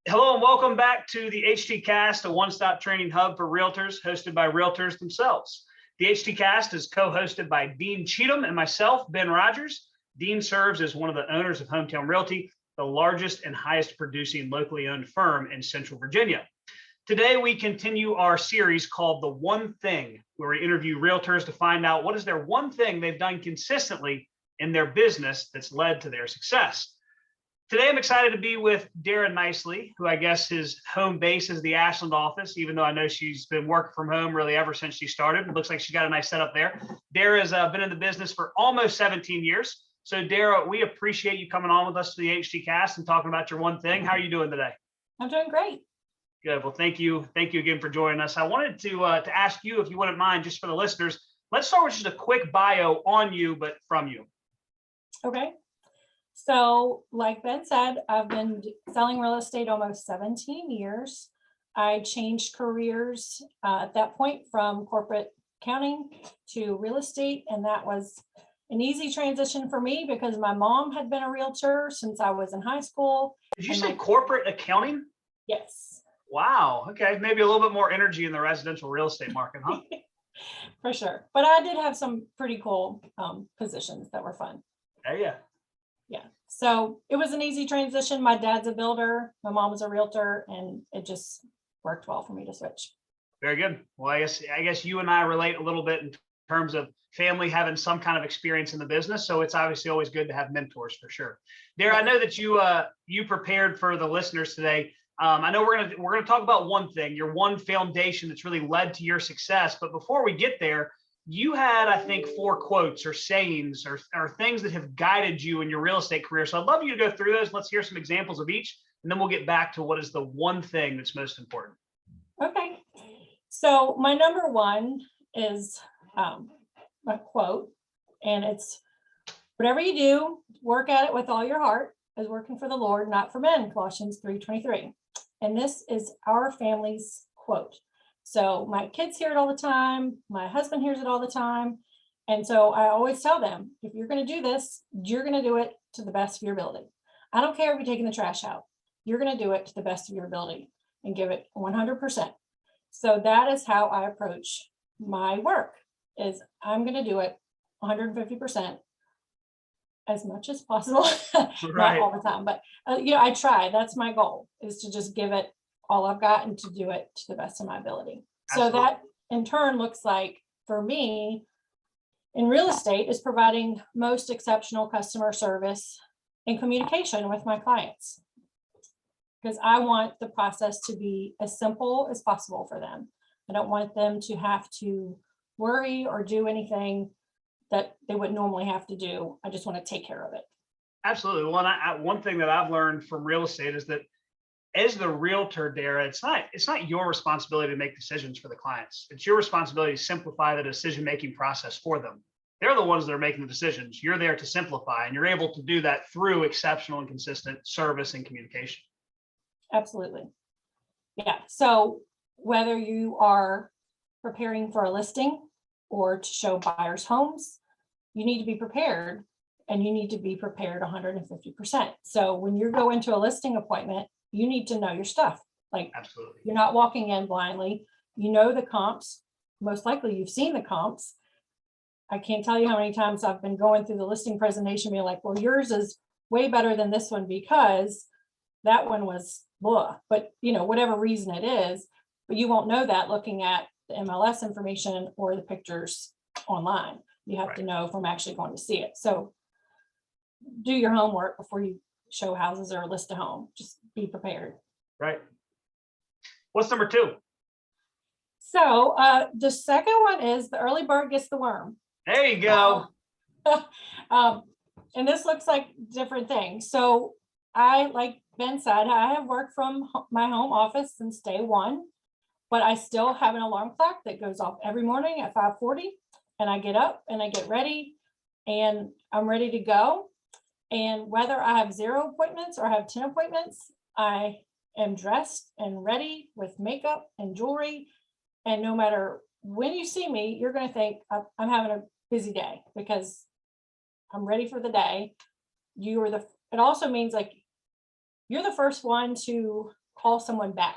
Hello and welcome back to the HT Cast, a one-stop training hub for realtors, hosted by realtors themselves. The HT Cast is co-hosted by Dean Cheatham and myself, Ben Rogers. Dean serves as one of the owners of Hometown Realty, the largest and highest producing locally owned firm in Central Virginia. Today, we continue our series called The One Thing, where we interview realtors to find out what is their one thing they've done consistently in their business that's led to their success. Today, I'm excited to be with Dara Nicely, who I guess his home base is the Ashland office, even though I know she's been working from home really ever since she started. It looks like she's got a nice setup there. Dara's been in the business for almost 17 years. So Dara, we appreciate you coming on with us to the HT Cast and talking about your one thing. How are you doing today? I'm doing great. Good. Well, thank you. Thank you again for joining us. I wanted to ask you, if you wouldn't mind, just for the listeners, let's start with just a quick bio on you, but from you. Okay. So like Ben said, I've been selling real estate almost 17 years. I changed careers at that point from corporate accounting to real estate. And that was an easy transition for me because my mom had been a realtor since I was in high school. Did you say corporate accounting? Yes. Wow. Okay. Maybe a little bit more energy in the residential real estate market, huh? For sure. But I did have some pretty cool positions that were fun. Yeah. Yeah. So it was an easy transition. My dad's a builder, my mom was a realtor, and it just worked well for me to switch. Very good. Well, I guess you and I relate a little bit in terms of family having some kind of experience in the business. So it's obviously always good to have mentors for sure. Dara, I know that you prepared for the listeners today. I know we're gonna talk about one thing, your one foundation that's really led to your success. But before we get there, you had, I think, 4 quotes or sayings or things that have guided you in your real estate career. So I'd love you to go through those. Let's hear some examples of each, and then we'll get back to what is the one thing that's most important. Okay. So my number one is a quote, and it's, whatever you do, work at it with all your heart as working for the Lord, not for men, Colossians 3:23. And this is our family's quote. So my kids hear it all the time. My husband hears it all the time. And so I always tell them, if you're going to do this, you're going to do it to the best of your ability. I don't care if you're taking the trash out. You're going to do it to the best of your ability and give it 100%. So that is how I approach my work, is I'm going to do it 150% as much as possible. Right. Not all the time, but I try. That's my goal, is to just give it all I've got and to do it to the best of my ability. Absolutely. So that in turn looks like, for me, in real estate, is providing most exceptional customer service and communication with my clients, because I want the process to be as simple as possible for them. I don't want them to have to worry or do anything that they would normally have to do. I just want to take care of it. Absolutely. Well, one thing that I've learned from real estate is that as the realtor, Dara, it's not your responsibility to make decisions for the clients. It's your responsibility to simplify the decision-making process for them. They're the ones that are making the decisions. You're there to simplify, and you're able to do that through exceptional and consistent service and communication. Absolutely. Yeah. So whether you are preparing for a listing or to show buyers homes, you need to be prepared, and you need to be prepared 150%. So when you go into a listing appointment, you need to know your stuff. Like, Absolutely. You're not walking in blindly. You know the comps. Most likely you've seen the comps. I can't tell you how many times I've been going through the listing presentation being like, well, yours is way better than this one because that one was blah. But whatever reason it is, but you won't know that looking at the MLS information or the pictures online. You have to know if I'm actually going to see it. So do your homework before you show houses or list a home. Just be prepared. Right. What's number 2? So the second one is the early bird gets the worm. There you go. And this looks like different things. So I, like Ben said, I have worked from my home office since day one, but I still have an alarm clock that goes off every morning at 5:40, and I get up and I get ready and I'm ready to go. And whether I have 0 appointments or I have 10 appointments, I am dressed and ready with makeup and jewelry. And no matter when you see me, you're going to think I'm having a busy day because I'm ready for the day. It also means like you're the first one to call someone back.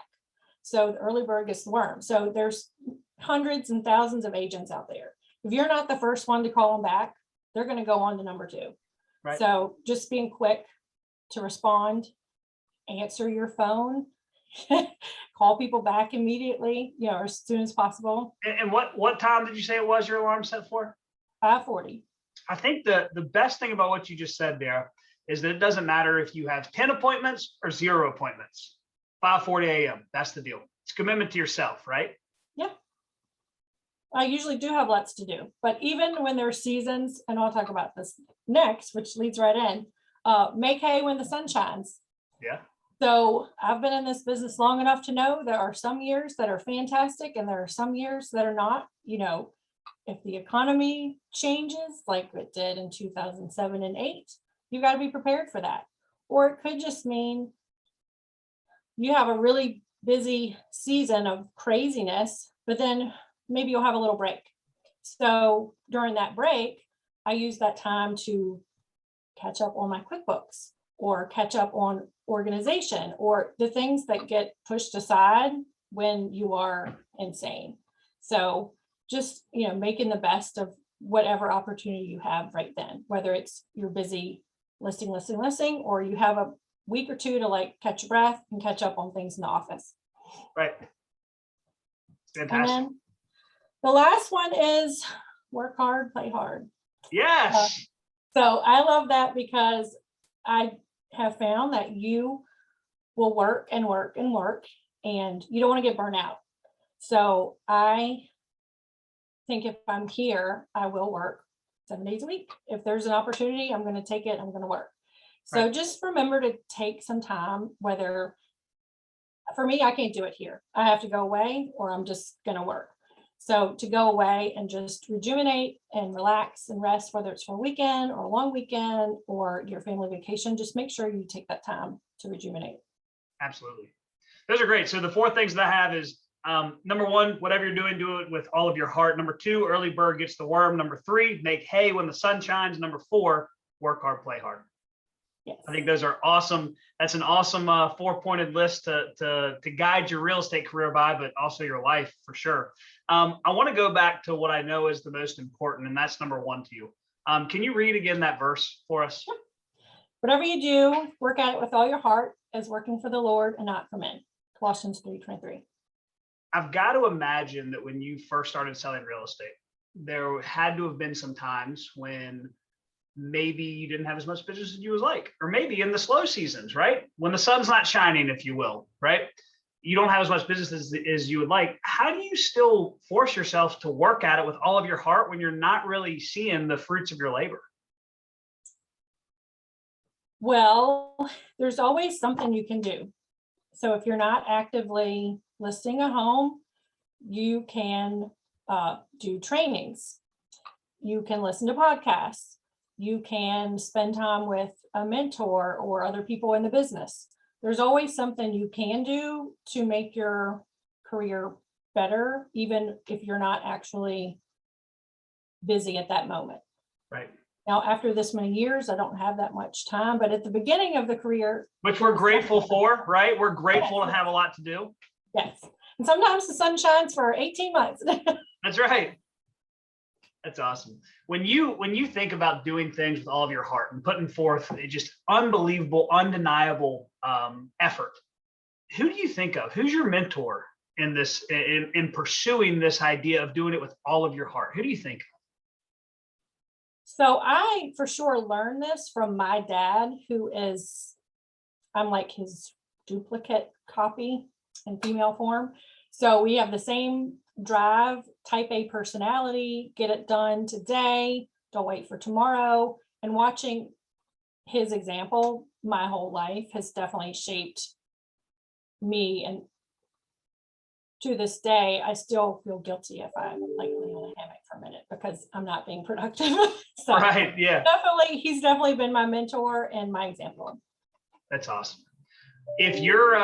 So the early bird gets the worm. So there's hundreds and thousands of agents out there. If you're not the first one to call them back, they're going to go on to number 2. Right. So just being quick to respond, answer your phone, call people back immediately, as soon as possible. And what time did you say it was your alarm set for? 5:40. I think the best thing about what you just said there is that it doesn't matter if you have 10 appointments or 0 appointments. 5:40 a.m. That's the deal. It's commitment to yourself, right? Yeah. I usually do have lots to do, but even when there's seasons, and I'll talk about this next, which leads right in, make hay when the sun shines. Yeah. So I've been in this business long enough to know there are some years that are fantastic and there are some years that are not. If the economy changes like it did in 2007 and 8, you got to be prepared for that. Or it could just mean you have a really busy season of craziness, but then maybe you'll have a little break. So during that break, I use that time to catch up on my QuickBooks or catch up on organization or the things that get pushed aside when you are insane. So just, making the best of whatever opportunity you have right then, whether it's you're busy listing, or you have a week or two to catch your breath and catch up on things in the office. Right. And Fantastic. then the last one is work hard, play hard. Yes. So I love that because I have found that you will work and work and work and you don't want to get burnt out. So I think if I'm here, I will work 7 days a week. If there's an opportunity, I'm going to take it. I'm going to work. So Right. just remember to take some time, whether for me, I can't do it here. I have to go away or I'm just going to work. So to go away and just rejuvenate and relax and rest, whether it's for a weekend or a long weekend or your family vacation, just make sure you take that time to rejuvenate. Absolutely. Those are great. So the 4 things that I have is number 1, whatever you're doing, do it with all of your heart. Number 2, early bird gets the worm. Number 3, make hay when the sun shines. Number 4, work hard, play hard. Yes. I think those are awesome. That's an awesome 4-pointed list to guide your real estate career by, but also your life for sure. I want to go back to what I know is the most important, and that's number 1 to you. Can you read again that verse for us? Whatever you do, work at it with all your heart as working for the Lord and not for men. Colossians 3:23. I've got to imagine that when you first started selling real estate, there had to have been some times when maybe you didn't have as much business as you would like, or maybe in the slow seasons, right? When the sun's not shining, if you will, right? You don't have as much business as you would like. How do you still force yourself to work at it with all of your heart when you're not really seeing the fruits of your labor? Well, there's always something you can do. So if you're not actively listing a home, you can do trainings. You can listen to podcasts. You can spend time with a mentor or other people in the business. There's always something you can do to make your career better, even if you're not actually busy at that moment. Right. Now, after this many years, I don't have that much time, but at the beginning of the career, Which we're grateful for, right? We're grateful to have a lot to do. yes. And sometimes the sun shines for 18 months. That's right. That's awesome. When you think about doing things with all of your heart and putting forth a just unbelievable, undeniable effort, who do you think of? Who's your mentor in this, in pursuing this idea of doing it with all of your heart? Who do you think of? So I for sure learned this from my dad, I'm like his duplicate copy in female form. So we have the same drive, type A personality, get it done today, don't wait for tomorrow. And watching his example my whole life has definitely shaped me. And to this day, I still feel guilty if I lay on a hammock for a minute because I'm not being productive. So Right. Yeah. he's definitely been my mentor and my example. That's awesome. If you're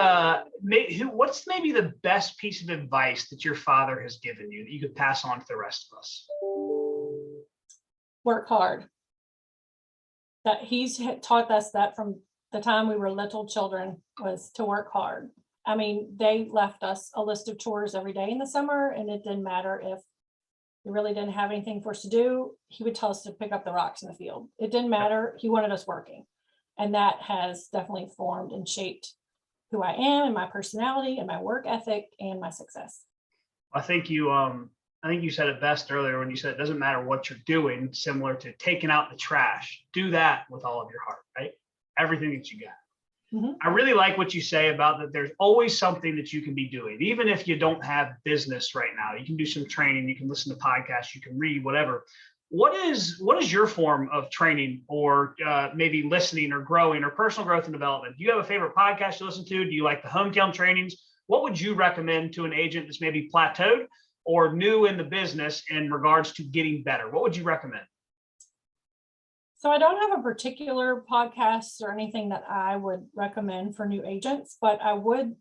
what's maybe the best piece of advice that your father has given you that you could pass on to the rest of us? Work hard. That he's taught us that from the time we were little children, was to work hard. I mean, they left us a list of chores every day in the summer, and it didn't matter if he really didn't have anything for us to do. He would tell us to pick up the rocks in the field. It didn't matter. He wanted us working. And that has definitely formed and shaped who I am and my personality and my work ethic and my success. I think you said it best earlier when you said it doesn't matter what you're doing, similar to taking out the trash. Do that with all of your heart, right? Everything that you got. Mhm. I really like what you say about that there's always something that you can be doing, even if you don't have business right now. You can do some training, you can listen to podcasts, you can read, whatever. What is your form of training or maybe listening or growing or personal growth and development? Do you have a favorite podcast you listen to? Do you like the hometown trainings? What would you recommend to an agent that's maybe plateaued or new in the business in regards to getting better? What would you recommend? So I don't have a particular podcast or anything that I would recommend for new agents, but I would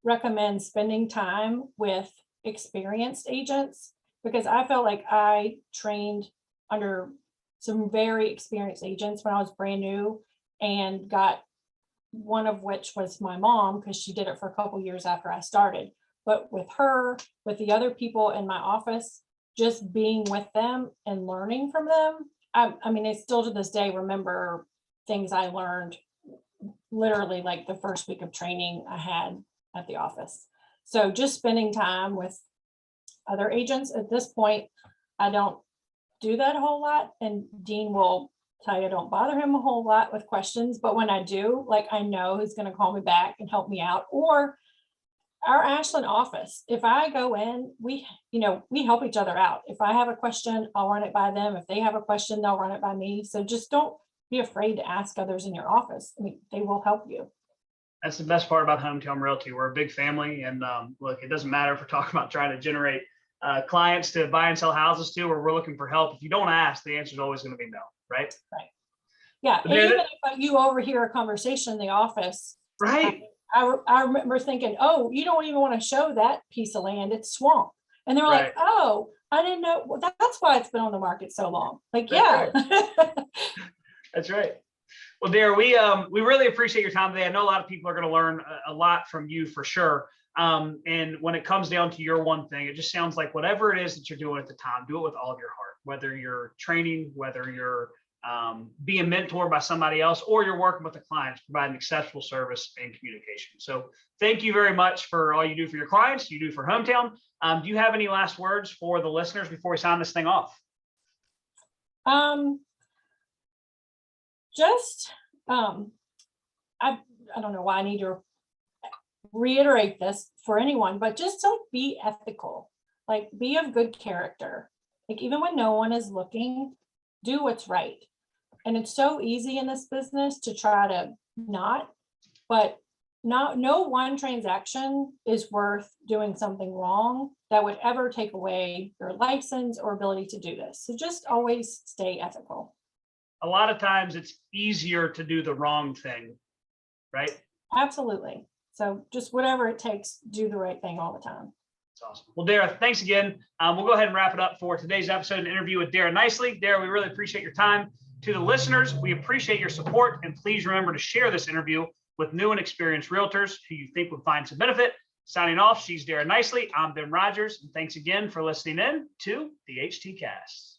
recommend spending time with experienced agents, because I felt like I trained under some very experienced agents when I was brand new, and got one of which was my mom, because she did it for a couple years after I started. But with her, with the other people in my office, just being with them and learning from them, I mean, I still to this day remember things I learned literally like the first week of training I had at the office. So just spending time with other agents at this point, I don't do that a whole lot. And Dean will tell you I don't bother him a whole lot with questions, but when I do, like, I know he's going to call me back and help me out. Or our Ashland office, if I go in, we help each other out. If I have a question, I'll run it by them. If they have a question, they'll run it by me. So just don't be afraid to ask others in your office. I mean, they will help you. That's the best part about Hometown Realty. We're a big family, and look, it doesn't matter if we're talking about trying to generate clients to buy and sell houses to, or we're looking for help. If you don't ask, the answer is always going to be no, right? Right. Yeah. And even if you overhear a conversation in the office, right. I remember thinking, oh, you don't even want to show that piece of land. It's swamp. And they were like, oh, I didn't know. Well, that's why it's been on the market so long. Like, yeah. Right. That's right. Well, Dara, we really appreciate your time today. I know a lot of people are going to learn a lot from you for sure. And when it comes down to your one thing, it just sounds like whatever it is that you're doing at the time, do it with all of your heart, whether you're training, whether you're being mentored by somebody else, or you're working with the clients, providing exceptional service and communication. So thank you very much for all you do for your clients, you do for Hometown. Do you have any last words for the listeners before we sign this thing off? I don't know why I need to reiterate this for anyone, but just to be ethical, like be of good character. Like even when no one is looking, do what's right. And it's so easy in this business to try to not, but no one transaction is worth doing something wrong that would ever take away your license or ability to do this. So just always stay ethical. A lot of times it's easier to do the wrong thing, right? Absolutely. So just whatever it takes, do the right thing all the time. That's awesome. Well, Dara, thanks again. We'll go ahead and wrap it up for today's episode and interview with Dara Nicely. Dara, we really appreciate your time. To the listeners, we appreciate your support, and please remember to share this interview with new and experienced realtors who you think would find some benefit. Signing off, she's Dara Nicely. I'm Ben Rogers, and thanks again for listening in to the HT Cast.